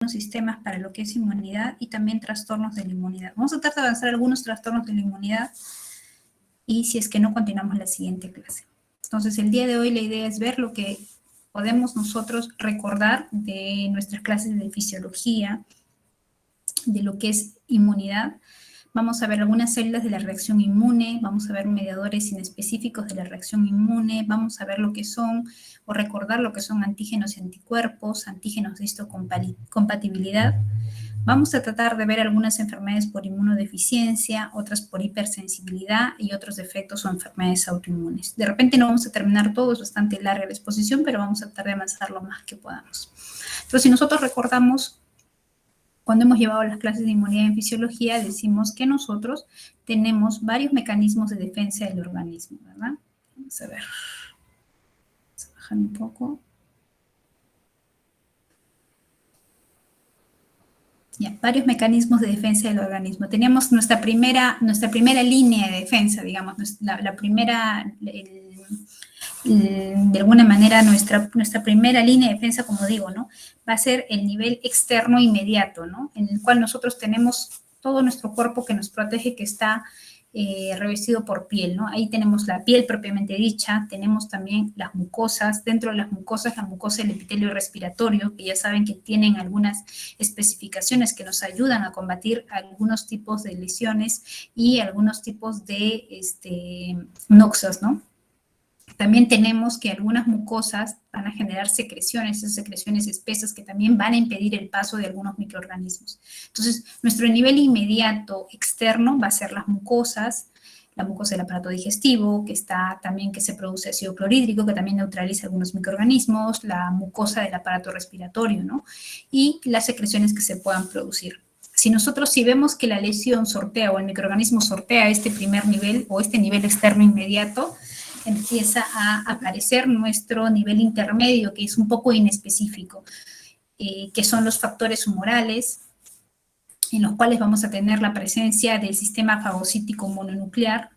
algunos sistemas para lo que es inmunidad y también trastornos de la inmunidad. Vamos a tratar de avanzar algunos trastornos de la inmunidad y si es que no, continuamos la siguiente clase. Entonces, el día de hoy la idea es ver lo que podemos nosotros recordar de nuestras clases de fisiología, de lo que es inmunidad. Vamos a ver algunas células de la reacción inmune, vamos a ver mediadores inespecíficos de la reacción inmune, vamos a ver lo que son, o recordar lo que son antígenos y anticuerpos, antígenos de histocompatibilidad. Vamos a tratar de ver algunas enfermedades por inmunodeficiencia, otras por hipersensibilidad y otros defectos o enfermedades autoinmunes. De repente no vamos a terminar todo, es bastante larga la exposición, pero vamos a tratar de avanzar lo más que podamos. Entonces, si nosotros recordamos, cuando hemos llevado las clases de inmunidad en fisiología, decimos que nosotros tenemos varios mecanismos de defensa del organismo, ¿verdad? Vamos a ver. Vamos a bajar un poco. Ya, varios mecanismos de defensa del organismo. Teníamos nuestra primera línea de defensa, digamos, la primera, de alguna manera, nuestra primera línea de defensa, como digo, ¿no? Va a ser el nivel externo inmediato, ¿no? En el cual nosotros tenemos todo nuestro cuerpo que nos protege, que está revestido por piel, ¿no? Ahí tenemos la piel propiamente dicha, tenemos también las mucosas, dentro de las mucosas, la mucosa del epitelio respiratorio, que ya saben que tienen algunas especificaciones que nos ayudan a combatir algunos tipos de lesiones y algunos tipos de noxas, ¿no? También tenemos que algunas mucosas van a generar secreciones, esas secreciones espesas que también van a impedir el paso de algunos microorganismos. Entonces, nuestro nivel inmediato externo va a ser las mucosas, la mucosa del aparato digestivo, que se produce ácido clorhídrico, que también neutraliza algunos microorganismos, la mucosa del aparato respiratorio, ¿no? Y las secreciones que se puedan producir. Si vemos que la lesión sortea o el microorganismo sortea este primer nivel o este nivel externo inmediato, empieza a aparecer nuestro nivel intermedio, que es un poco inespecífico, que son los factores humorales, en los cuales vamos a tener la presencia del sistema fagocítico mononuclear,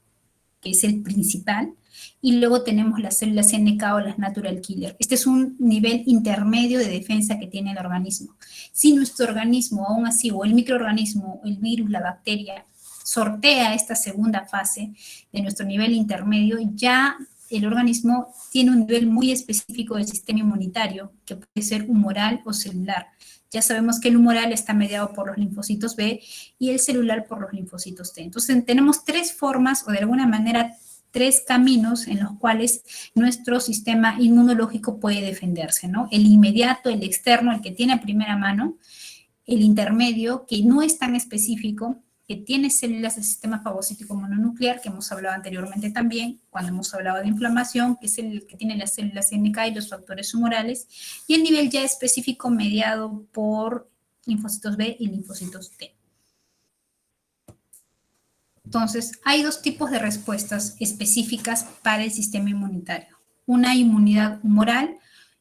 que es el principal, y luego tenemos las células NK o las natural killer. Este es un nivel intermedio de defensa que tiene el organismo. Si nuestro organismo, aún así, o el microorganismo, el virus, la bacteria, sortea esta segunda fase de nuestro nivel intermedio, ya el organismo tiene un nivel muy específico del sistema inmunitario, que puede ser humoral o celular. Ya sabemos que el humoral está mediado por los linfocitos B y el celular por los linfocitos T. Entonces, tenemos tres formas, o de alguna manera, tres caminos en los cuales nuestro sistema inmunológico puede defenderse, ¿no? El inmediato, el externo, el que tiene a primera mano, el intermedio, que no es tan específico, que tiene células del sistema fagocítico mononuclear, que hemos hablado anteriormente también, cuando hemos hablado de inflamación, que es el que tiene las células NK y los factores humorales, y el nivel ya específico mediado por linfocitos B y linfocitos T. Entonces, hay dos tipos de respuestas específicas para el sistema inmunitario. Una inmunidad humoral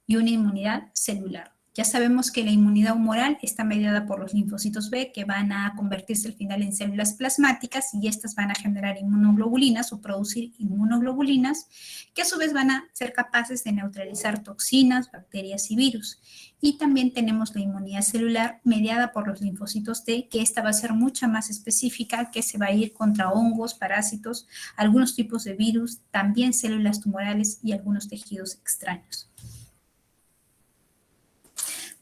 y una inmunidad celular. Ya sabemos que la inmunidad humoral está mediada por los linfocitos B, que van a convertirse al final en células plasmáticas y estas van a generar inmunoglobulinas o producir inmunoglobulinas, que a su vez van a ser capaces de neutralizar toxinas, bacterias y virus. Y también tenemos la inmunidad celular mediada por los linfocitos T, que esta va a ser mucha más específica, que se va a ir contra hongos, parásitos, algunos tipos de virus, también células tumorales y algunos tejidos extraños.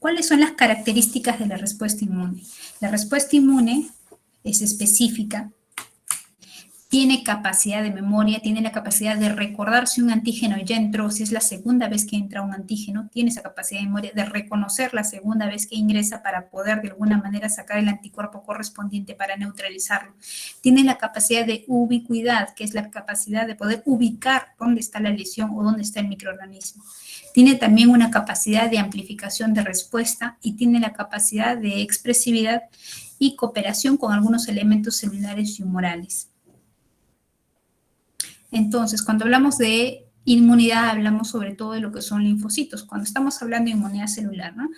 ¿Cuáles son las características de la respuesta inmune? La respuesta inmune es específica, tiene capacidad de memoria, tiene la capacidad de recordar si un antígeno ya entró, si es la segunda vez que entra un antígeno, tiene esa capacidad de memoria de reconocer la segunda vez que ingresa para poder de alguna manera sacar el anticuerpo correspondiente para neutralizarlo. Tiene la capacidad de ubicuidad, que es la capacidad de poder ubicar dónde está la lesión o dónde está el microorganismo. Tiene también una capacidad de amplificación de respuesta y tiene la capacidad de expresividad y cooperación con algunos elementos celulares y humorales. Entonces, cuando hablamos de inmunidad, hablamos sobre todo de lo que son linfocitos. Cuando estamos hablando de inmunidad celular, ¿no?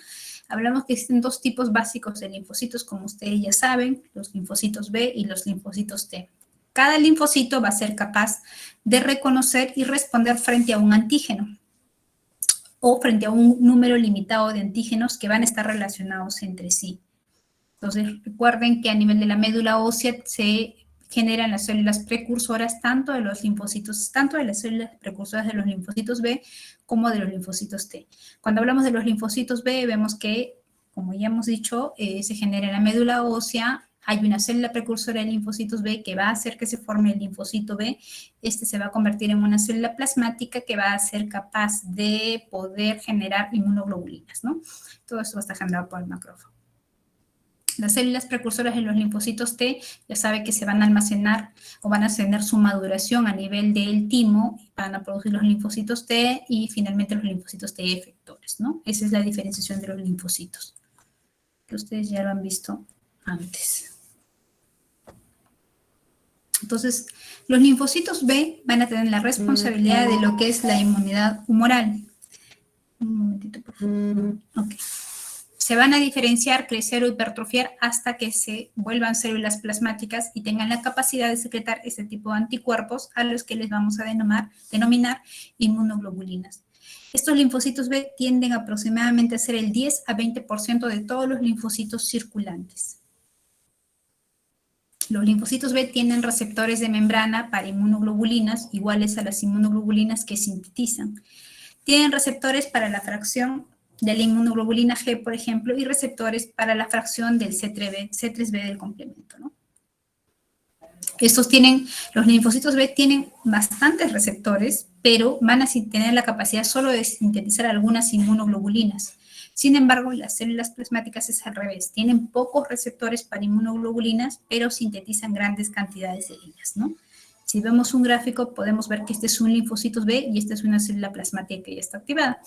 Hablamos que existen dos tipos básicos de linfocitos, como ustedes ya saben, los linfocitos B y los linfocitos T. Cada linfocito va a ser capaz de reconocer y responder frente a un antígeno. o frente a un número limitado de antígenos que van a estar relacionados entre sí. Entonces, recuerden que a nivel de la médula ósea se generan las células precursoras tanto de los linfocitos, tanto de las células precursoras de los linfocitos B como de los linfocitos T. Cuando hablamos de los linfocitos B, vemos que, como ya hemos dicho, se genera en la médula ósea. Hay una célula precursora de linfocitos B que va a hacer que se forme el linfocito B. Este se va a convertir en una célula plasmática que va a ser capaz de poder generar inmunoglobulinas, ¿no? Todo esto va a estar generado por el macrófago. Las células precursoras de los linfocitos T ya sabe que se van a almacenar o van a tener su maduración a nivel del timo, van a producir los linfocitos T y finalmente los linfocitos T efectores, ¿no? Esa es la diferenciación de los linfocitos, que ustedes ya lo han visto antes. Entonces, los linfocitos B van a tener la responsabilidad de lo que es la inmunidad humoral. Un momentito, por favor. Ok. Se van a diferenciar, crecer o hipertrofiar hasta que se vuelvan células plasmáticas y tengan la capacidad de secretar ese tipo de anticuerpos a los que les vamos a denominar inmunoglobulinas. Estos linfocitos B tienden aproximadamente a ser el 10 a 20% de todos los linfocitos circulantes. Los linfocitos B tienen receptores de membrana para inmunoglobulinas iguales a las inmunoglobulinas que sintetizan. Tienen receptores para la fracción de la inmunoglobulina G, por ejemplo, y receptores para la fracción del C3b del complemento, ¿no? Los linfocitos B tienen bastantes receptores, pero van a tener la capacidad solo de sintetizar algunas inmunoglobulinas. Sin embargo, las células plasmáticas es al revés. Tienen pocos receptores para inmunoglobulinas, pero sintetizan grandes cantidades de ellas, ¿no? Si vemos un gráfico, podemos ver que este es un linfocito B y esta es una célula plasmática que ya está activada.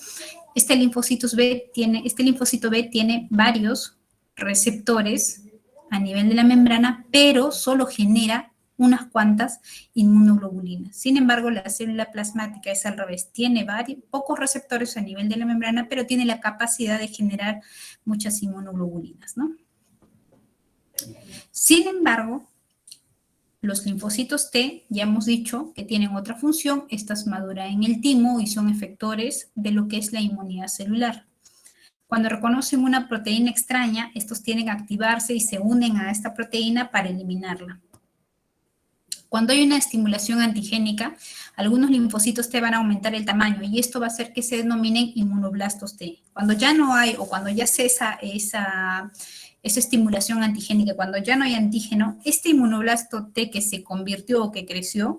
Este linfocito B tiene varios receptores a nivel de la membrana, pero solo genera unas cuantas inmunoglobulinas. Sin embargo, la célula plasmática es al revés. Tiene pocos receptores a nivel de la membrana, pero tiene la capacidad de generar muchas inmunoglobulinas, ¿no? Sin embargo, los linfocitos T, ya hemos dicho que tienen otra función, estas maduran en el timo y son efectores de lo que es la inmunidad celular. Cuando reconocen una proteína extraña, estos tienden a activarse y se unen a esta proteína para eliminarla. Cuando hay una estimulación antigénica, algunos linfocitos T van a aumentar el tamaño y esto va a hacer que se denominen inmunoblastos T. Cuando ya no hay o cuando ya cesa esa estimulación antigénica, cuando ya no hay antígeno, este inmunoblasto T que se convirtió o que creció,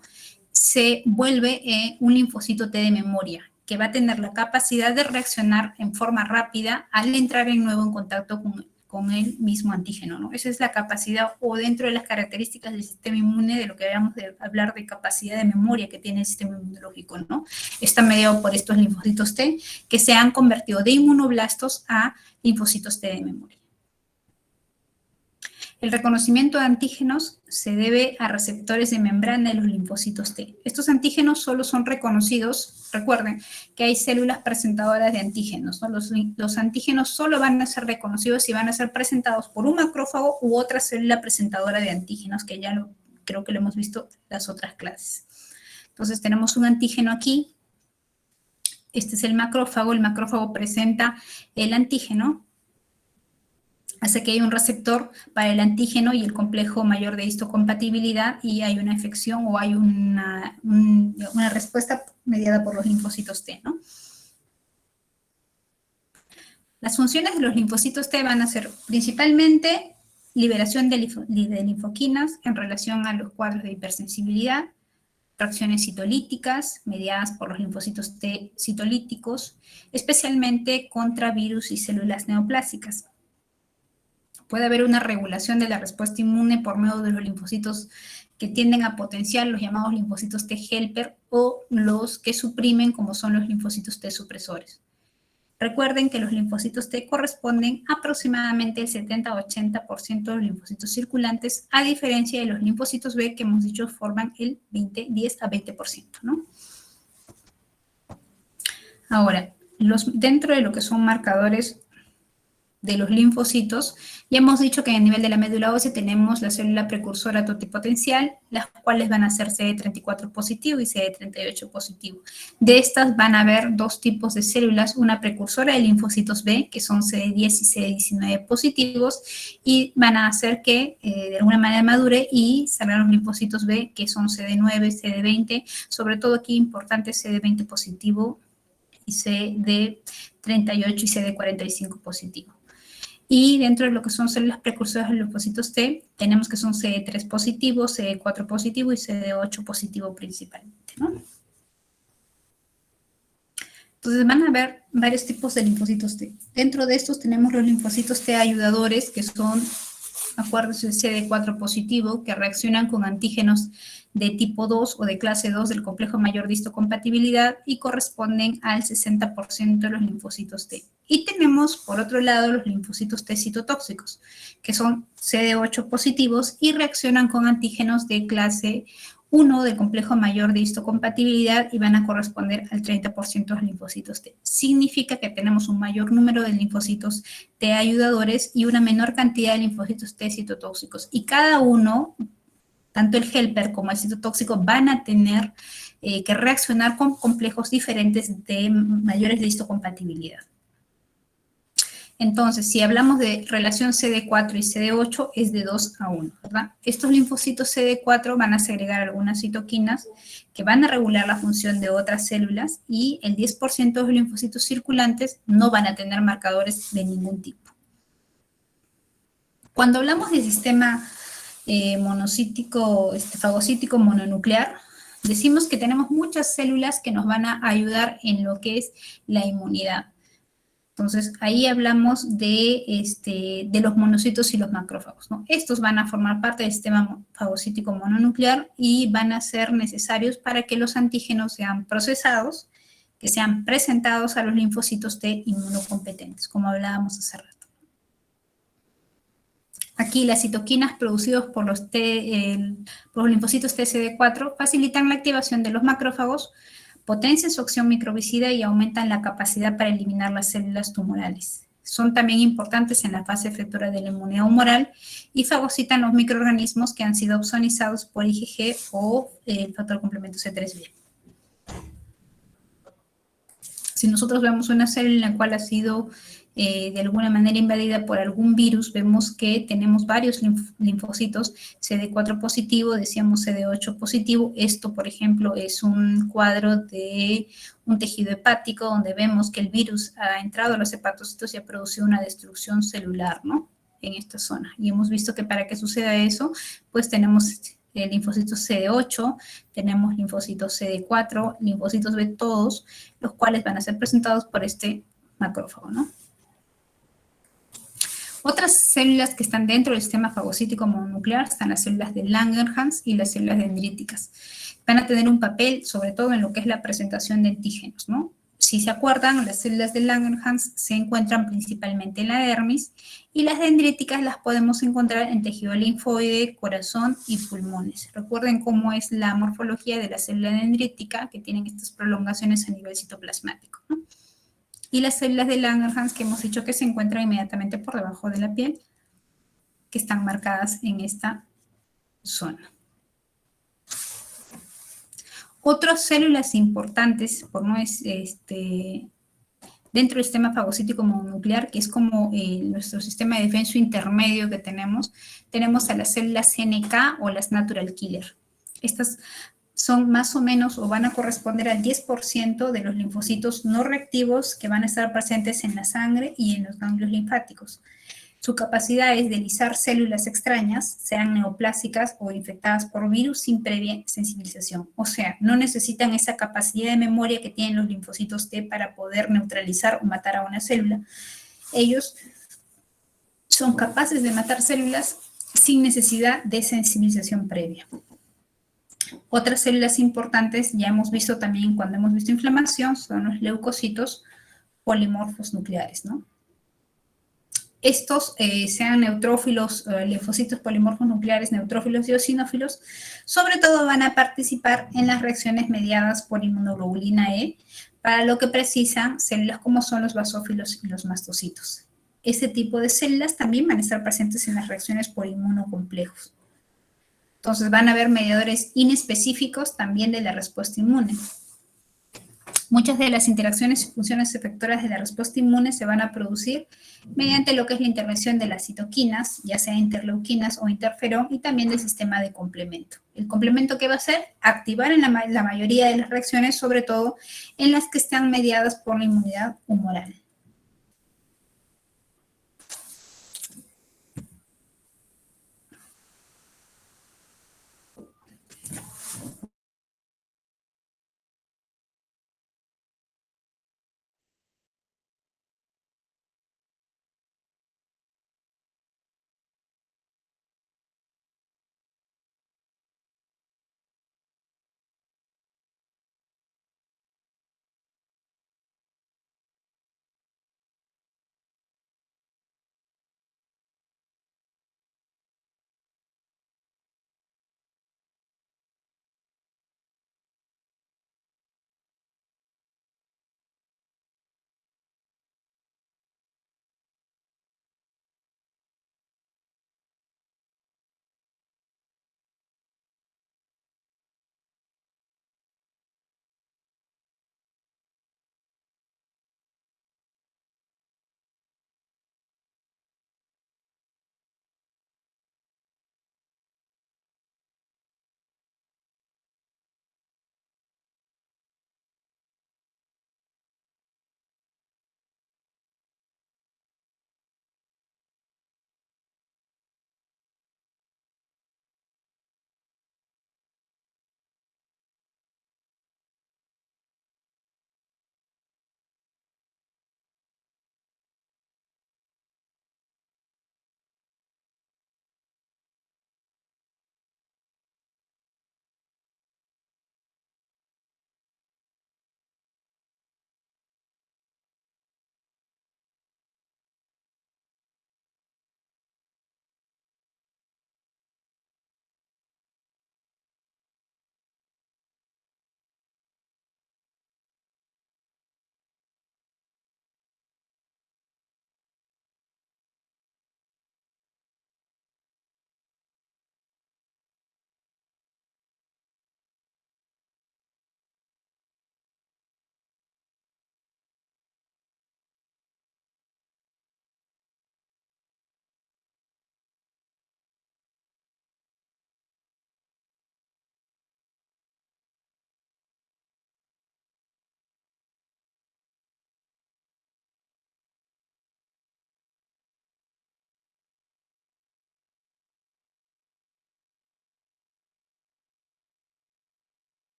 se vuelve un linfocito T de memoria, que va a tener la capacidad de reaccionar en forma rápida al entrar de nuevo en contacto con el mismo antígeno, ¿no? Esa es la capacidad o dentro de las características del sistema inmune de lo que habíamos de hablar de capacidad de memoria que tiene el sistema inmunológico, ¿no? Está mediado por estos linfocitos T que se han convertido de inmunoblastos a linfocitos T de memoria. El reconocimiento de antígenos se debe a receptores de membrana de los linfocitos T. Estos antígenos solo son reconocidos, recuerden que hay células presentadoras de antígenos, ¿no? Los antígenos solo van a ser reconocidos y van a ser presentados por un macrófago u otra célula presentadora de antígenos, que ya creo que lo hemos visto en las otras clases. Entonces tenemos un antígeno aquí, este es el macrófago presenta el antígeno, hace que haya un receptor para el antígeno y el complejo mayor de histocompatibilidad y hay una infección o hay una respuesta mediada por los linfocitos T, ¿no? Las funciones de los linfocitos T van a ser principalmente liberación de linfoquinas en relación a los cuadros de hipersensibilidad, reacciones citolíticas mediadas por los linfocitos T citolíticos, especialmente contra virus y células neoplásicas. Puede haber una regulación de la respuesta inmune por medio de los linfocitos que tienden a potenciar los llamados linfocitos T helper o los que suprimen como son los linfocitos T supresores. Recuerden que los linfocitos T corresponden aproximadamente el 70-80% de los linfocitos circulantes, a diferencia de los linfocitos B que hemos dicho forman el 10 a 20%, ¿no? Ahora, dentro de lo que son marcadores de los linfocitos, ya hemos dicho que en el nivel de la médula ósea tenemos la célula precursora totipotencial, las cuales van a ser CD34 positivo y CD38 positivo. De estas van a haber dos tipos de células, una precursora de linfocitos B, que son CD10 y CD19 positivos, y van a hacer que de alguna manera madure y salgan los linfocitos B, que son CD9, CD20, sobre todo aquí importante CD20 positivo y CD38 y CD45 positivo. Y dentro de lo que son células precursoras de linfocitos T, tenemos que son CD3 positivo, CD4 positivo y CD8 positivo principalmente, ¿no? Entonces van a haber varios tipos de linfocitos T. Dentro de estos tenemos los linfocitos T ayudadores, que son, acuérdense, CD4 positivo, que reaccionan con antígenos de tipo 2 o de clase 2 del complejo mayor de histocompatibilidad y corresponden al 60% de los linfocitos T. Y tenemos, por otro lado, los linfocitos T citotóxicos, que son CD8 positivos y reaccionan con antígenos de clase 1 del complejo mayor de histocompatibilidad y van a corresponder al 30% de los linfocitos T. Significa que tenemos un mayor número de linfocitos T ayudadores y una menor cantidad de linfocitos T citotóxicos. Y cada uno, tanto el helper como el citotóxico, van a tener que reaccionar con complejos diferentes de mayores de histocompatibilidad. Entonces, si hablamos de relación CD4 y CD8, es de 2 a 1, ¿verdad? Estos linfocitos CD4 van a segregar algunas citoquinas que van a regular la función de otras células y el 10% de los linfocitos circulantes no van a tener marcadores de ningún tipo. Cuando hablamos del sistema monocítico, fagocítico mononuclear, decimos que tenemos muchas células que nos van a ayudar en lo que es la inmunidad. Entonces, ahí hablamos de los monocitos y los macrófagos, ¿no? Estos van a formar parte del sistema fagocítico mononuclear y van a ser necesarios para que los antígenos sean procesados, que sean presentados a los linfocitos T inmunocompetentes, como hablábamos hace rato. Aquí las citoquinas producidas por los linfocitos TCD4 facilitan la activación de los macrófagos, potencian su acción microbicida y aumentan la capacidad para eliminar las células tumorales. Son también importantes en la fase efectora de la inmunidad humoral y fagocitan los microorganismos que han sido opsonizados por IgG o el factor complemento C3b. Si nosotros vemos una célula en la cual ha sido de alguna manera invadida por algún virus, vemos que tenemos varios linfocitos CD4 positivo, decíamos CD8 positivo. Esto, por ejemplo, es un cuadro de un tejido hepático donde vemos que el virus ha entrado a los hepatocitos y ha producido una destrucción celular, ¿no? En esta zona. Y hemos visto que para que suceda eso, pues tenemos linfocitos CD8, tenemos linfocitos CD4, linfocitos B todos, los cuales van a ser presentados por este macrófago, ¿no? Otras células que están dentro del sistema fagocítico mononuclear están las células de Langerhans y las células dendríticas. Van a tener un papel, sobre todo en lo que es la presentación de antígenos, ¿no? Si se acuerdan, las células de Langerhans se encuentran principalmente en la dermis y las dendríticas las podemos encontrar en tejido linfoide, corazón y pulmones. Recuerden cómo es la morfología de la célula dendrítica, que tienen estas prolongaciones a nivel citoplasmático, ¿no? Y las células de Langerhans que hemos dicho que se encuentran inmediatamente por debajo de la piel, que están marcadas en esta zona. Otras células importantes, por no es, dentro del sistema fagocítico mononuclear, que es como nuestro sistema de defensa intermedio que tenemos a las células CNK o las natural killer. Estas son más o menos o van a corresponder al 10% de los linfocitos no reactivos que van a estar presentes en la sangre y en los ganglios linfáticos. Su capacidad es de lisar células extrañas, sean neoplásicas o infectadas por virus sin previa sensibilización. O sea, no necesitan esa capacidad de memoria que tienen los linfocitos T para poder neutralizar o matar a una célula. Ellos son capaces de matar células sin necesidad de sensibilización previa. Otras células importantes, ya hemos visto también cuando hemos visto inflamación, son los leucocitos polimorfos nucleares, ¿no? Estos, sean neutrófilos, linfocitos polimorfos nucleares, neutrófilos y eosinófilos, sobre todo van a participar en las reacciones mediadas por inmunoglobulina E, para lo que precisan células como son los basófilos y los mastocitos. ese tipo de células también van a estar presentes en las reacciones por inmunocomplejos. Entonces van a haber mediadores inespecíficos también de la respuesta inmune. Muchas de las interacciones y funciones efectoras de la respuesta inmune se van a producir mediante lo que es la intervención de las citoquinas, ya sea interleuquinas o interferón, y también del sistema de complemento. ¿El complemento qué va a hacer? Activar en la mayoría de las reacciones, sobre todo en las que están mediadas por la inmunidad humoral.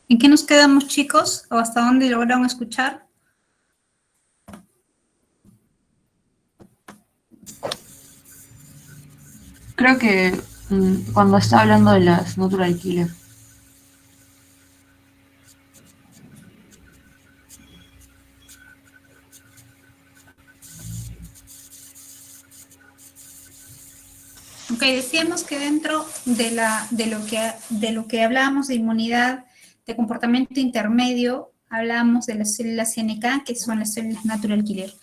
¿En qué nos quedamos, chicos? ¿O hasta dónde lograron escuchar? Creo que cuando está hablando de las natural killer. Ok, decíamos que dentro de lo que hablábamos de inmunidad de comportamiento intermedio, hablábamos de las células NK, que son las células natural killer,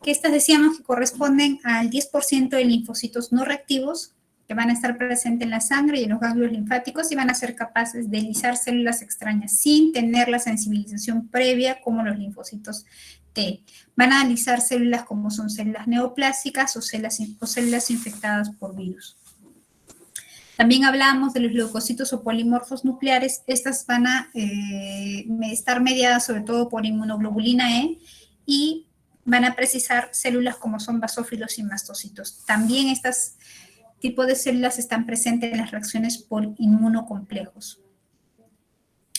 que estas decíamos que corresponden al 10% de linfocitos no reactivos que van a estar presentes en la sangre y en los ganglios linfáticos y van a ser capaces de lisar células extrañas sin tener la sensibilización previa como los linfocitos T. Van a lisar células como son células neoplásicas o células infectadas por virus. También hablamos de los leucocitos o polimorfos nucleares. Estas van a estar mediadas sobre todo por inmunoglobulina E y van a precisar células como son basófilos y mastocitos. También estos tipos de células están presentes en las reacciones por inmunocomplejos.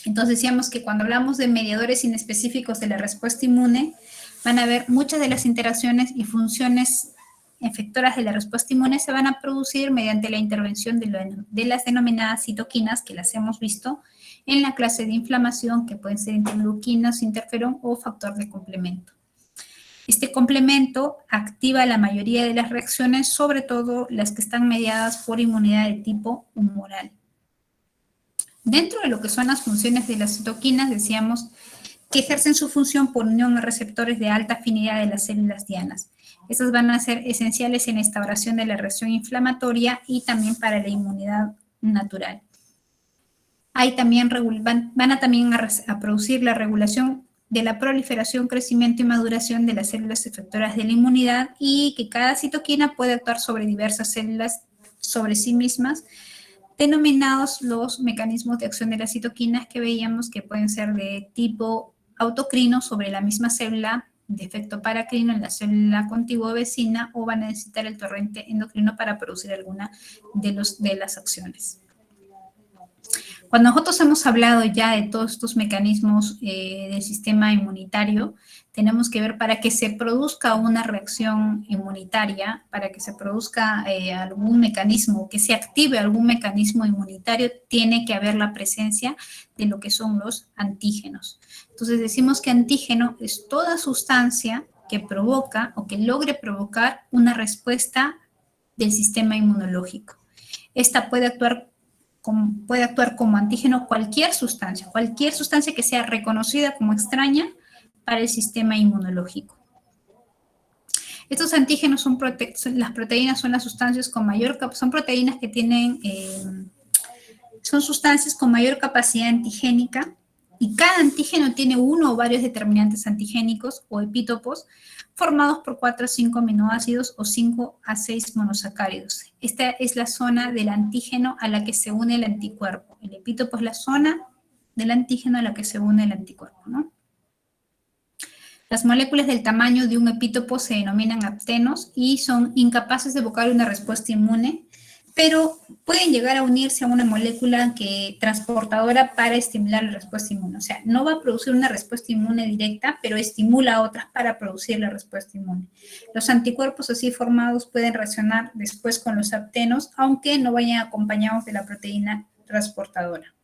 Entonces decíamos que cuando hablamos de mediadores inespecíficos de la respuesta inmune, van a haber muchas de las interacciones y funciones efectoras de la respuesta inmune se van a producir mediante la intervención de las denominadas citoquinas, que las hemos visto en la clase de inflamación, que pueden ser interleuquinas, interferón o factor de complemento. Este complemento activa la mayoría de las reacciones, sobre todo las que están mediadas por inmunidad de tipo humoral. Dentro de lo que son las funciones de las citoquinas, decíamos que ejercen su función por unión a receptores de alta afinidad de las células dianas. Estas van a ser esenciales en la instauración de la reacción inflamatoria y también para la inmunidad natural. Van a producir la regulación de la proliferación, crecimiento y maduración de las células efectoras de la inmunidad, y que cada citoquina puede actuar sobre diversas células sobre sí mismas, denominados los mecanismos de acción de las citoquinas, que veíamos que pueden ser de tipo autocrino sobre la misma célula, de efecto paracrino en la célula contigua vecina, o van a necesitar el torrente endocrino para producir alguna de las acciones. Cuando nosotros hemos hablado ya de todos estos mecanismos del sistema inmunitario, tenemos que ver, para que se produzca una reacción inmunitaria, para que se produzca algún mecanismo, que se active algún mecanismo inmunitario, tiene que haber la presencia de lo que son los antígenos. Entonces decimos que antígeno es toda sustancia que provoca o que logre provocar una respuesta del sistema inmunológico. Esta puede actuar como antígeno cualquier sustancia que sea reconocida como extraña para el sistema inmunológico. Estos antígenos las proteínas son las sustancias con mayor capacidad, son proteínas que tienen, son sustancias con mayor capacidad antigénica, y cada antígeno tiene uno o varios determinantes antigénicos o epítopos formados por 4 a 5 aminoácidos o 5 a 6 monosacáridos. Esta es la zona del antígeno a la que se une el anticuerpo. El epítopo es la zona del antígeno a la que se une el anticuerpo, ¿no? Las moléculas del tamaño de un epítopo se denominan aptenos y son incapaces de evocar una respuesta inmune, pero pueden llegar a unirse a una molécula transportadora para estimular la respuesta inmune. O sea, no va a producir una respuesta inmune directa, pero estimula a otras para producir la respuesta inmune. Los anticuerpos así formados pueden reaccionar después con los aptenos, aunque no vayan acompañados de la proteína transportadora.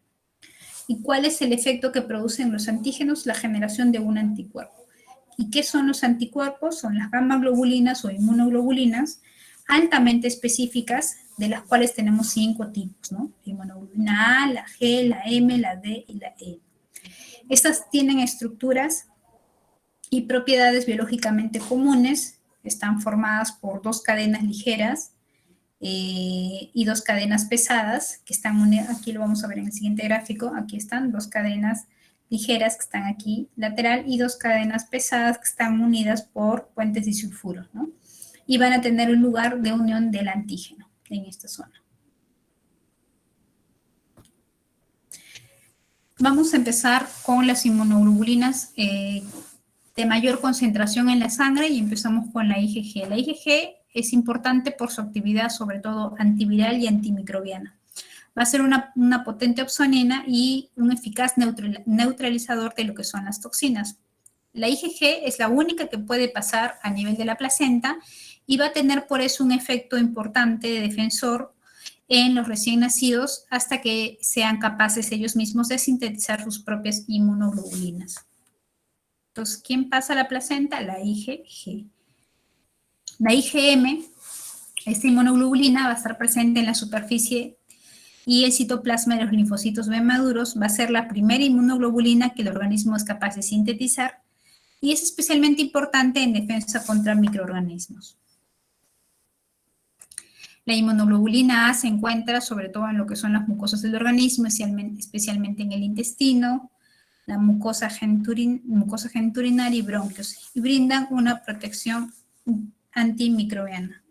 ¿Y cuál es el efecto que producen los antígenos? La generación de un anticuerpo. ¿Y qué son los anticuerpos? Son las gamma globulinas o inmunoglobulinas altamente específicas, de las cuales tenemos 5 tipos, ¿no? La inmunoglobulina A, la G, la M, la D y la E. Estas tienen estructuras y propiedades biológicamente comunes, están formadas por 2 cadenas ligeras y 2 cadenas pesadas, que están unidas, aquí lo vamos a ver en el siguiente gráfico, aquí están 2 cadenas ligeras que están aquí lateral y 2 cadenas pesadas que están unidas por puentes disulfuros, ¿no? Y van a tener un lugar de unión del antígeno en esta zona. Vamos a empezar con las inmunoglobulinas de mayor concentración en la sangre, y empezamos con la IgG. La IgG es importante por su actividad, sobre todo antiviral y antimicrobiana. Va a ser una potente opsonina y un eficaz neutralizador de lo que son las toxinas. La IgG es la única que puede pasar a nivel de la placenta y va a tener por eso un efecto importante de defensor en los recién nacidos hasta que sean capaces ellos mismos de sintetizar sus propias inmunoglobulinas. Entonces, ¿quién pasa a la placenta? La IgG. La IgM, esta inmunoglobulina, va a estar presente en la superficie y el citoplasma de los linfocitos B maduros. Va a ser la primera inmunoglobulina que el organismo es capaz de sintetizar y es especialmente importante en defensa contra microorganismos. La inmunoglobulina A se encuentra sobre todo en lo que son las mucosas del organismo, especialmente en el intestino, la mucosa genitourinaria y bronquios, y brindan una protección antimicrobiana.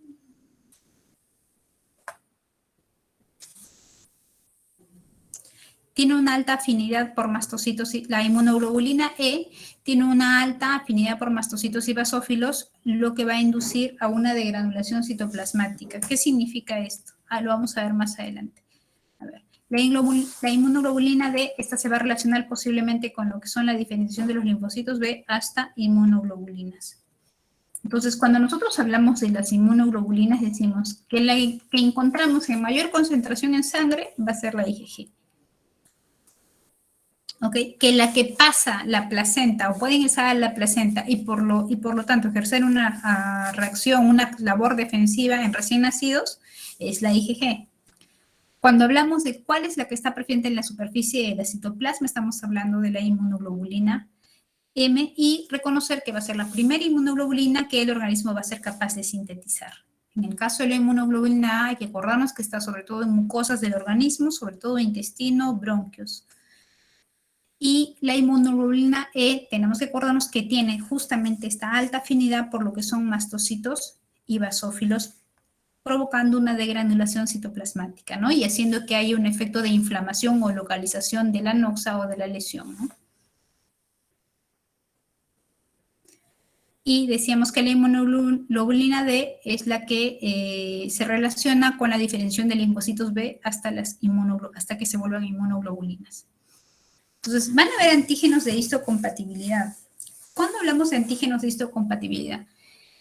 Tiene una alta afinidad por mastocitos, la inmunoglobulina E tiene una alta afinidad por mastocitos y basófilos, lo que va a inducir a una degranulación citoplasmática. ¿Qué significa esto? Lo vamos a ver más adelante. A ver, la inmunoglobulina D, esta se va a relacionar posiblemente con lo que son la diferenciación de los linfocitos B hasta inmunoglobulinas. Entonces, cuando nosotros hablamos de las inmunoglobulinas, decimos que la que encontramos en mayor concentración en sangre va a ser la IgG. ¿Okay? Que la que pasa la placenta o puede ingresar a la placenta y por lo tanto ejercer una reacción, una labor defensiva en recién nacidos, es la IgG. Cuando hablamos de cuál es la que está presente en la superficie del citoplasma, estamos hablando de la inmunoglobulina M y reconocer que va a ser la primera inmunoglobulina que el organismo va a ser capaz de sintetizar. En el caso de la inmunoglobulina A, hay que acordarnos que está sobre todo en mucosas del organismo, sobre todo intestino, bronquios. Y la inmunoglobulina E, tenemos que acordarnos que tiene justamente esta alta afinidad por lo que son mastocitos y basófilos, provocando una degranulación citoplasmática, ¿no? Y haciendo que haya un efecto de inflamación o localización de la noxa o de la lesión, ¿no? Y decíamos que la inmunoglobulina D es la que se relaciona con la diferenciación de linfocitos B hasta que se vuelvan inmunoglobulinas. Entonces, van a haber antígenos de histocompatibilidad. ¿Cuándo hablamos de antígenos de histocompatibilidad?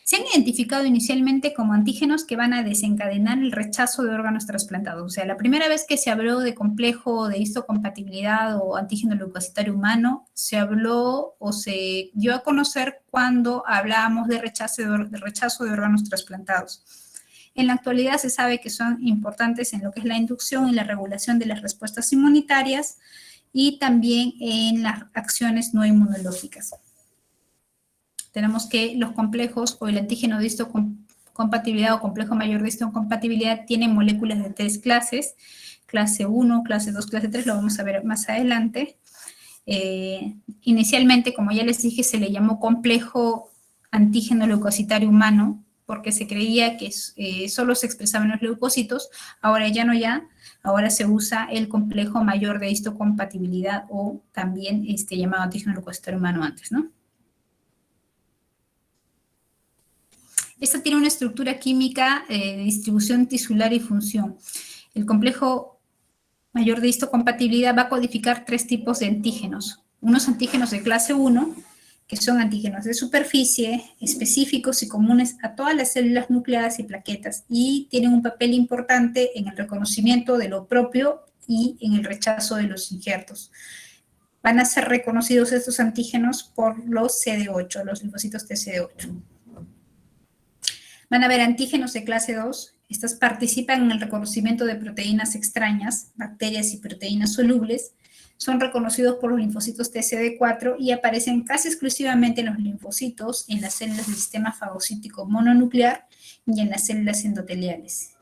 Se han identificado inicialmente como antígenos que van a desencadenar el rechazo de órganos trasplantados. O sea, la primera vez que se habló de complejo de histocompatibilidad o antígeno leucocitario humano, se habló o se dio a conocer cuando hablábamos de rechazo de órganos trasplantados. En la actualidad se sabe que son importantes en lo que es la inducción y la regulación de las respuestas inmunitarias y también en las acciones no inmunológicas. Tenemos que los complejos o el antígeno de histocompatibilidad o complejo mayor de histocompatibilidad tienen moléculas de 3 clases, clase 1, clase 2, clase 3, lo vamos a ver más adelante. Inicialmente, como ya les dije, se le llamó complejo antígeno leucocitario humano, porque se creía que solo se expresaban los leucocitos, ahora ya no ahora se usa el complejo mayor de histocompatibilidad o también llamado antígeno leucocitario humano antes, ¿no? Esta tiene una estructura química de distribución tisular y función. El complejo mayor de histocompatibilidad va a codificar 3 tipos de antígenos. Unos antígenos de clase 1, que son antígenos de superficie, específicos y comunes a todas las células nucleadas y plaquetas, y tienen un papel importante en el reconocimiento de lo propio y en el rechazo de los injertos. Van a ser reconocidos estos antígenos por los CD8, los linfocitos TCD8. Van a haber antígenos de clase 2. Estas participan en el reconocimiento de proteínas extrañas, bacterias y proteínas solubles. Son reconocidos por los linfocitos TCD4 y aparecen casi exclusivamente en los linfocitos, en las células del sistema fagocítico mononuclear y en las células endoteliales.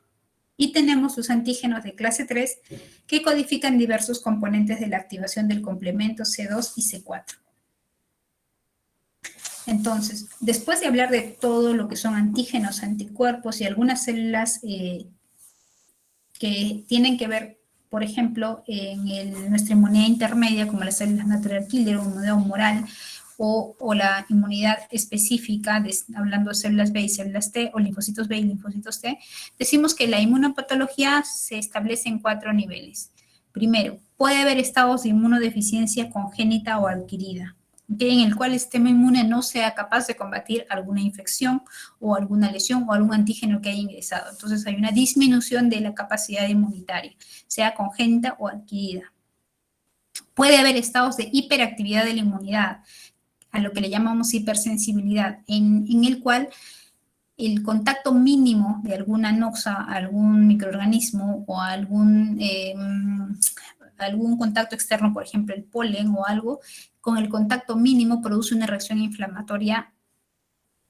Y tenemos los antígenos de clase 3 que codifican diversos componentes de la activación del complemento C2 y C4. Entonces, después de hablar de todo lo que son antígenos, anticuerpos y algunas células que tienen que ver, por ejemplo, en nuestra inmunidad intermedia, como las células natural killer o inmunidad humoral, o la inmunidad específica, hablando de células B y células T, o linfocitos B y linfocitos T, decimos que la inmunopatología se establece en 4 niveles. Primero, puede haber estados de inmunodeficiencia congénita o adquirida, en el cual el sistema inmune no sea capaz de combatir alguna infección o alguna lesión o algún antígeno que haya ingresado. Entonces hay una disminución de la capacidad inmunitaria, sea congénita o adquirida. Puede haber estados de hiperactividad de la inmunidad, a lo que le llamamos hipersensibilidad, en el cual el contacto mínimo de alguna noxa, algún microorganismo o algún contacto externo, por ejemplo el polen o algo, con el contacto mínimo produce una reacción inflamatoria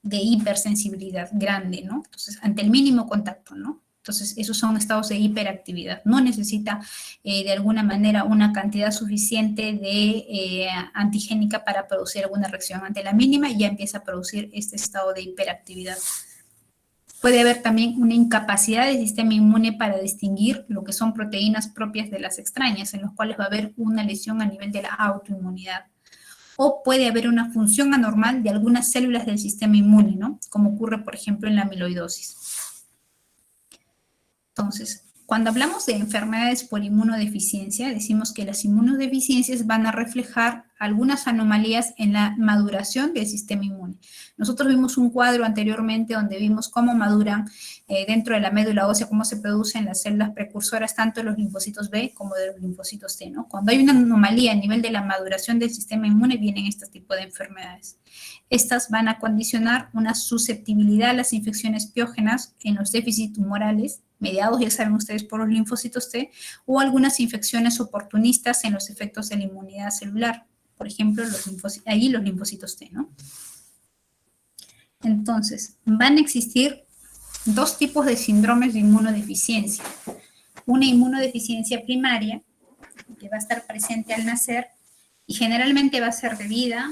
de hipersensibilidad grande, ¿no? Entonces, ante el mínimo contacto, ¿no? Entonces, esos son estados de hiperactividad. No necesita, de alguna manera, una cantidad suficiente de antigénica para producir alguna reacción. Ante la mínima ya empieza a producir este estado de hiperactividad. Puede haber también una incapacidad del sistema inmune para distinguir lo que son proteínas propias de las extrañas, en los cuales va a haber una lesión a nivel de la autoinmunidad. O puede haber una función anormal de algunas células del sistema inmune, ¿no? Como ocurre, por ejemplo, en la amiloidosis. Entonces, Cuando hablamos de enfermedades por inmunodeficiencia, decimos que las inmunodeficiencias van a reflejar algunas anomalías en la maduración del sistema inmune. Nosotros vimos un cuadro anteriormente donde vimos cómo maduran dentro de la médula ósea, cómo se producen las células precursoras tanto de los linfocitos B como de los linfocitos T, ¿no? Cuando hay una anomalía a nivel de la maduración del sistema inmune, vienen este tipo de enfermedades. Estas van a condicionar una susceptibilidad a las infecciones piógenas en los déficits tumorales, mediados, ya saben ustedes, por los linfocitos T, o algunas infecciones oportunistas en los efectos de la inmunidad celular. Por ejemplo, los linfocitos T, ¿no? Entonces, van a existir dos tipos de síndromes de inmunodeficiencia. Una inmunodeficiencia primaria, que va a estar presente al nacer, y generalmente va a ser debida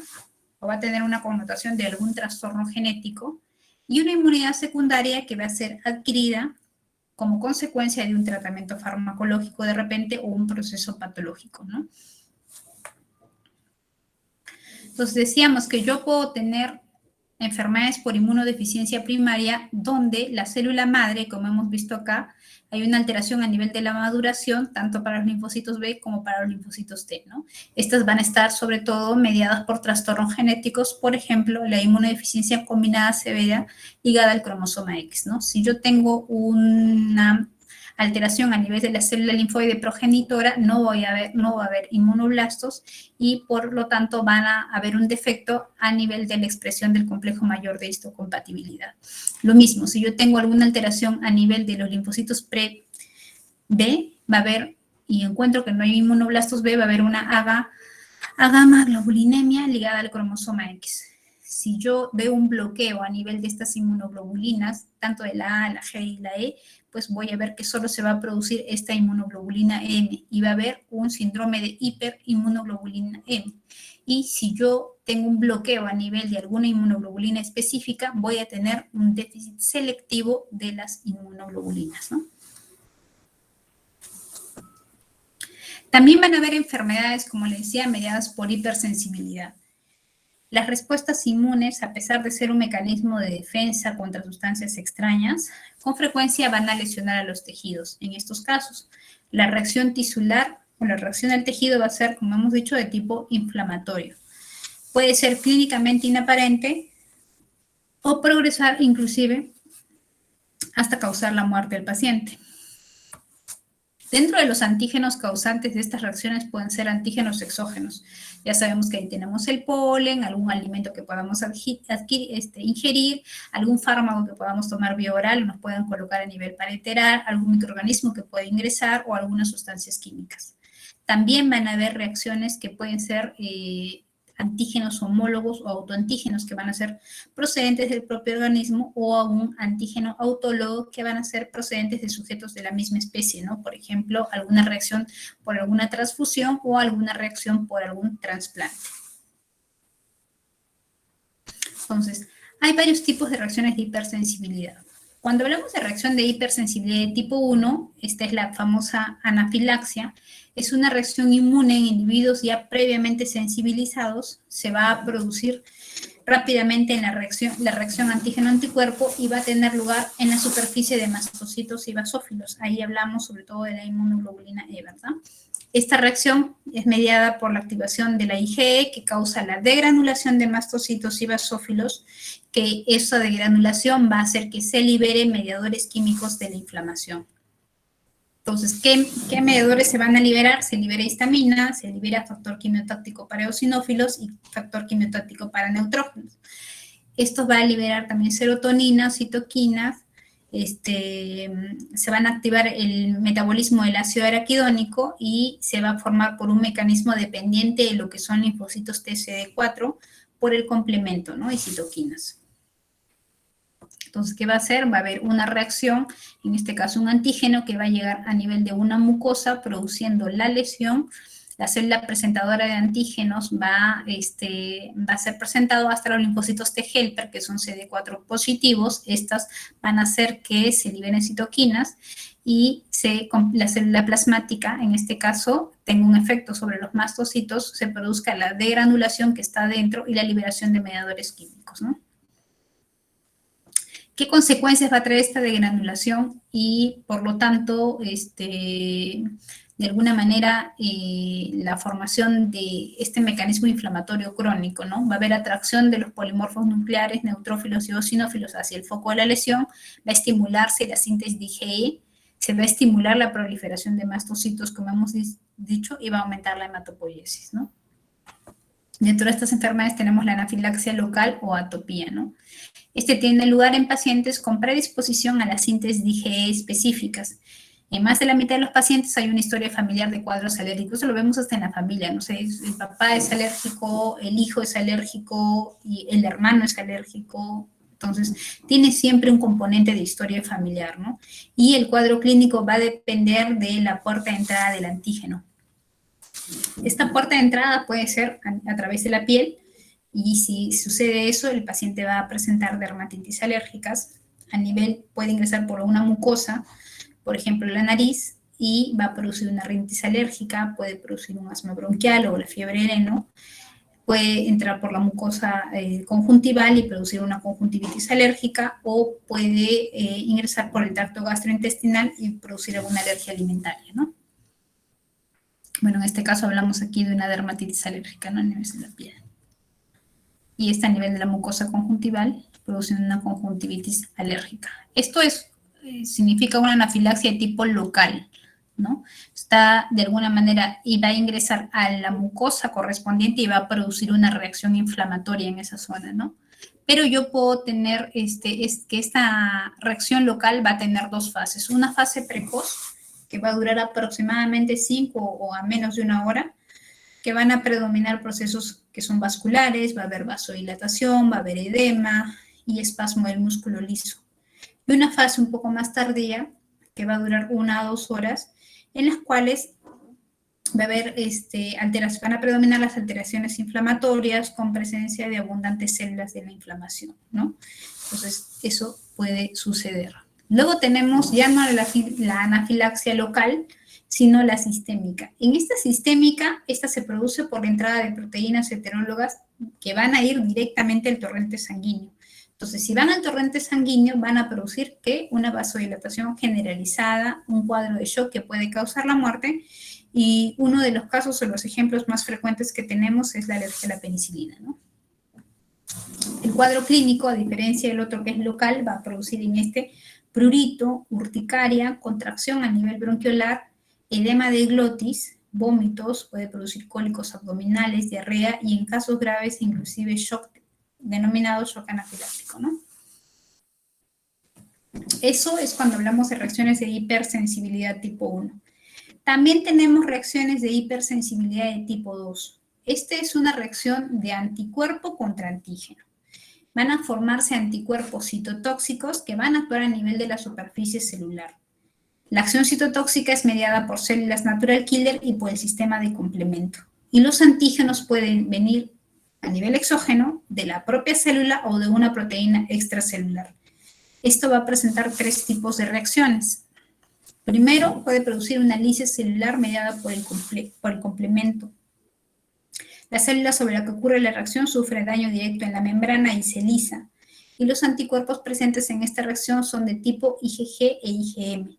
o va a tener una connotación de algún trastorno genético, y una inmunidad secundaria que va a ser adquirida como consecuencia de un tratamiento farmacológico de repente o un proceso patológico, ¿no? Entonces decíamos que yo puedo tener enfermedades por inmunodeficiencia primaria donde la célula madre, como hemos visto acá, hay una alteración a nivel de la maduración, tanto para los linfocitos B como para los linfocitos T, ¿no? Estas van a estar sobre todo mediadas por trastornos genéticos, por ejemplo, la inmunodeficiencia combinada severa ligada al cromosoma X, ¿no? Si yo tengo una alteración a nivel de la célula linfoide progenitora, no va a haber inmunoblastos y por lo tanto van a haber un defecto a nivel de la expresión del complejo mayor de histocompatibilidad. Lo mismo, si yo tengo alguna alteración a nivel de los linfocitos pre-B, va a haber, y encuentro que no hay inmunoblastos B, va a haber una agamaglobulinemia ligada al cromosoma X. Si yo veo un bloqueo a nivel de estas inmunoglobulinas, tanto de la A, la G y la E, pues voy a ver que solo se va a producir esta inmunoglobulina M y va a haber un síndrome de hiperinmunoglobulina M. Y si yo tengo un bloqueo a nivel de alguna inmunoglobulina específica, voy a tener un déficit selectivo de las inmunoglobulinas, ¿no? También van a haber enfermedades, como les decía, mediadas por hipersensibilidad. Las respuestas inmunes, a pesar de ser un mecanismo de defensa contra sustancias extrañas, con frecuencia van a lesionar a los tejidos. En estos casos, la reacción tisular o la reacción al tejido va a ser, como hemos dicho, de tipo inflamatorio. Puede ser clínicamente inaparente o progresar inclusive hasta causar la muerte del paciente. Dentro de los antígenos causantes de estas reacciones pueden ser antígenos exógenos. Ya sabemos que ahí tenemos el polen, algún alimento que podamos ingerir, algún fármaco que podamos tomar vía oral, nos pueden colocar a nivel parenteral, algún microorganismo que puede ingresar o algunas sustancias químicas. También van a haber reacciones que pueden ser antígenos homólogos o autoantígenos que van a ser procedentes del propio organismo o a un antígeno autólogo que van a ser procedentes de sujetos de la misma especie, ¿no? Por ejemplo, alguna reacción por alguna transfusión o alguna reacción por algún trasplante. Entonces, hay varios tipos de reacciones de hipersensibilidad. Cuando hablamos de reacción de hipersensibilidad de tipo 1, esta es la famosa anafilaxia, es una reacción inmune en individuos ya previamente sensibilizados, se va a producir rápidamente en la reacción antígeno-anticuerpo y va a tener lugar en la superficie de mastocitos y basófilos. Ahí hablamos sobre todo de la inmunoglobulina E, ¿verdad? Esta reacción es mediada por la activación de la IgE que causa la degranulación de mastocitos y basófilos, que esa degranulación va a hacer que se liberen mediadores químicos de la inflamación. Entonces, ¿qué mediadores se van a liberar? Se libera histamina, se libera factor quimiotáctico para eosinófilos y factor quimiotáctico para neutrófilos. Esto va a liberar también serotonina, citoquinas, se van a activar el metabolismo del ácido araquidónico y se va a formar por un mecanismo dependiente de lo que son linfocitos TCD4 por el complemento, ¿no? Y citoquinas. Entonces, ¿qué va a hacer? Va a haber una reacción, en este caso un antígeno, que va a llegar a nivel de una mucosa produciendo la lesión. La célula presentadora de antígenos va a ser presentado hasta los linfocitos T helper, que son CD4 positivos. Estas van a hacer que se liberen citoquinas y la célula plasmática, en este caso, tenga un efecto sobre los mastocitos, se produzca la degranulación que está dentro y la liberación de mediadores químicos, ¿no? ¿Qué consecuencias va a traer esta degranulación? Y por lo tanto, de alguna manera, la formación de este mecanismo inflamatorio crónico, ¿no? Va a haber atracción de los polimorfos nucleares, neutrófilos y eosinófilos hacia el foco de la lesión, va a estimularse la síntesis de IgE, se va a estimular la proliferación de mastocitos, como hemos dicho, y va a aumentar la hematopoiesis, ¿no? Dentro de estas enfermedades tenemos la anafilaxia local o atopía, ¿no? Este tiene lugar en pacientes con predisposición a la síntesis de IgE específicas. En más de la mitad de los pacientes hay una historia familiar de cuadros alérgicos. Eso lo vemos hasta en la familia, no sé, el papá es alérgico, el hijo es alérgico y el hermano es alérgico. Entonces, tiene siempre un componente de historia familiar, ¿no? Y el cuadro clínico va a depender de la puerta de entrada del antígeno. Esta puerta de entrada puede ser a través de la piel, y si sucede eso, el paciente va a presentar dermatitis alérgicas. A nivel, puede ingresar por una mucosa, por ejemplo, la nariz, y va a producir una rinitis alérgica, puede producir un asma bronquial o la fiebre de heno, puede entrar por la mucosa conjuntival y producir una conjuntivitis alérgica, o puede ingresar por el tracto gastrointestinal y producir alguna alergia alimentaria, ¿no? Bueno, en este caso hablamos aquí de una dermatitis alérgica, ¿no? A nivel de la piel. Y está a nivel de la mucosa conjuntival, produciendo una conjuntivitis alérgica. Esto significa una anafilaxia de tipo local, ¿no? Está de alguna manera y va a ingresar a la mucosa correspondiente y va a producir una reacción inflamatoria en esa zona, ¿no? Pero yo puedo tener, que esta reacción local va a tener dos fases. Una fase precoz, que va a durar aproximadamente 5 o a menos de una hora, que van a predominar procesos que son vasculares, va a haber vasodilatación, va a haber edema y espasmo del músculo liso. Y una fase un poco más tardía, que va a durar 1 a 2 horas, en las cuales va a haber van a predominar las alteraciones inflamatorias con presencia de abundantes células de la inflamación, ¿no? Entonces, eso puede suceder. Luego tenemos ya no la anafilaxia local, sino la sistémica. En esta sistémica, esta se produce por la entrada de proteínas heterólogas que van a ir directamente al torrente sanguíneo. Entonces, si van al torrente sanguíneo, van a producir ¿qué? Una vasodilatación generalizada, un cuadro de shock que puede causar la muerte, y uno de los casos o los ejemplos más frecuentes que tenemos es la alergia a la penicilina, ¿no? El cuadro clínico, a diferencia del otro que es local, va a producir en este prurito, urticaria, contracción a nivel bronquiolar, edema de glotis, vómitos, puede producir cólicos abdominales, diarrea y en casos graves inclusive shock, denominado shock anafiláctico, ¿no? Eso es cuando hablamos de reacciones de hipersensibilidad tipo 1. También tenemos reacciones de hipersensibilidad de tipo 2. Esta es una reacción de anticuerpo contra antígeno. Van a formarse anticuerpos citotóxicos que van a actuar a nivel de la superficie celular. La acción citotóxica es mediada por células natural killer y por el sistema de complemento. Y los antígenos pueden venir a nivel exógeno de la propia célula o de una proteína extracelular. Esto va a presentar 3 tipos de reacciones. Primero, puede producir una lisis celular mediada por el complemento. La célula sobre la que ocurre la reacción sufre daño directo en la membrana y se lisa. Y los anticuerpos presentes en esta reacción son de tipo IgG e IgM,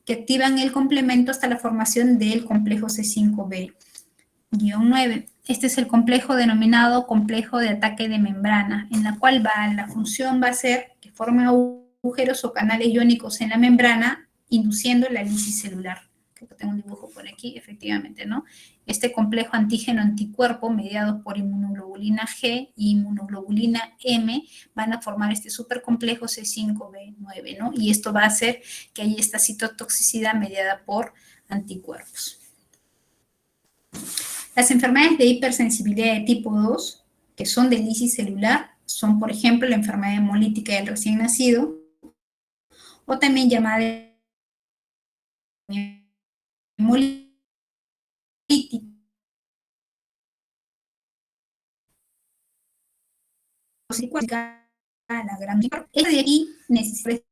que activan el complemento hasta la formación del complejo C5b-9. Este es el complejo denominado complejo de ataque de membrana, en la cual la función va a ser que forme agujeros o canales iónicos en la membrana, induciendo la lisis celular. Tengo un dibujo por aquí, efectivamente, ¿no? Este complejo antígeno-anticuerpo, mediados por inmunoglobulina G y inmunoglobulina M, van a formar este supercomplejo C5b-9, ¿no? Y esto va a hacer que haya esta citotoxicidad mediada por anticuerpos. Las enfermedades de hipersensibilidad de tipo 2, que son de lisis celular, son, por ejemplo, la enfermedad hemolítica del recién nacido, o también llamada hemolítica. La gran esta de aquí necesita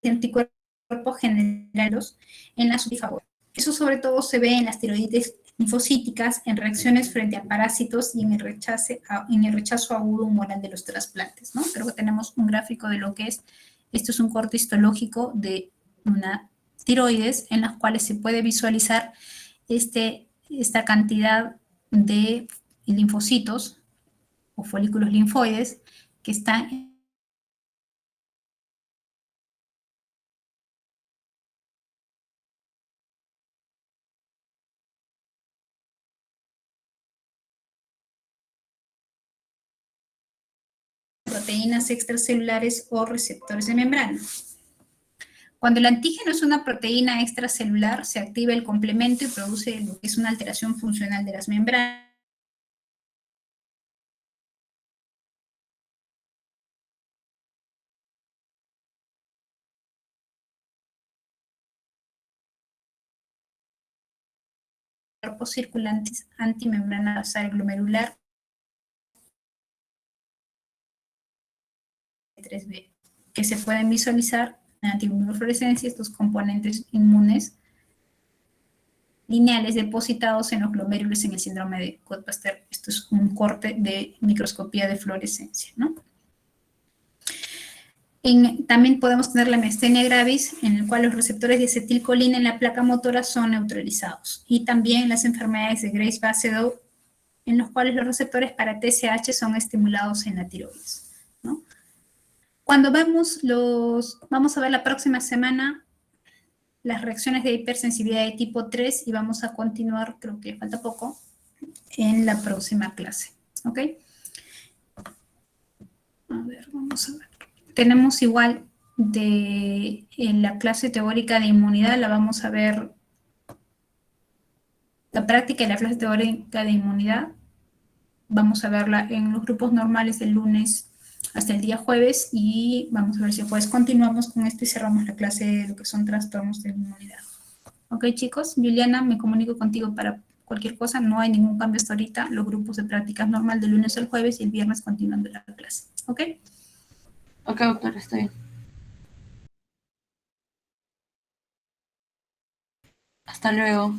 anticuerpos generales en la subfavor. Eso sobre todo se ve en las tiroides linfocíticas, en reacciones frente a parásitos y en el rechazo agudo humoral de los trasplantes, ¿no? Creo que tenemos un gráfico de lo que es, esto es un corte histológico de una tiroides en las cuales se puede visualizar esta cantidad de linfocitos o folículos linfoides que están proteínas extracelulares o receptores de membrana. Cuando el antígeno es una proteína extracelular, se activa el complemento y produce lo que es una alteración funcional de las membranas. Cuerpos circulantes antimembrana basal glomerular 3B, que se pueden visualizar en antiinmunofluorescencia estos componentes inmunes lineales depositados en los glomérulos en el síndrome de Gottwester. Esto es un corte de microscopía de fluorescencia, ¿no? También podemos tener la miastenia gravis, en el cual los receptores de acetilcolina en la placa motora son neutralizados. Y también las enfermedades de Graves-Basedow, en los cuales los receptores para TSH son estimulados en la tiroides, ¿no? Cuando vamos a ver la próxima semana las reacciones de hipersensibilidad de tipo 3 y vamos a continuar, creo que falta poco, en la próxima clase, ¿ok? A ver, vamos a ver. Tenemos igual en la clase teórica de inmunidad, la vamos a ver, la práctica de la clase teórica de inmunidad, vamos a verla en los grupos normales del lunes hasta el día jueves y vamos a ver si el jueves continuamos con esto y cerramos la clase de lo que son trastornos de la inmunidad. Ok, chicos, Juliana, me comunico contigo para cualquier cosa, no hay ningún cambio hasta ahorita, los grupos de prácticas normal de lunes al jueves y el viernes continuando la clase, ¿ok? Ok, doctor, está bien. Hasta luego.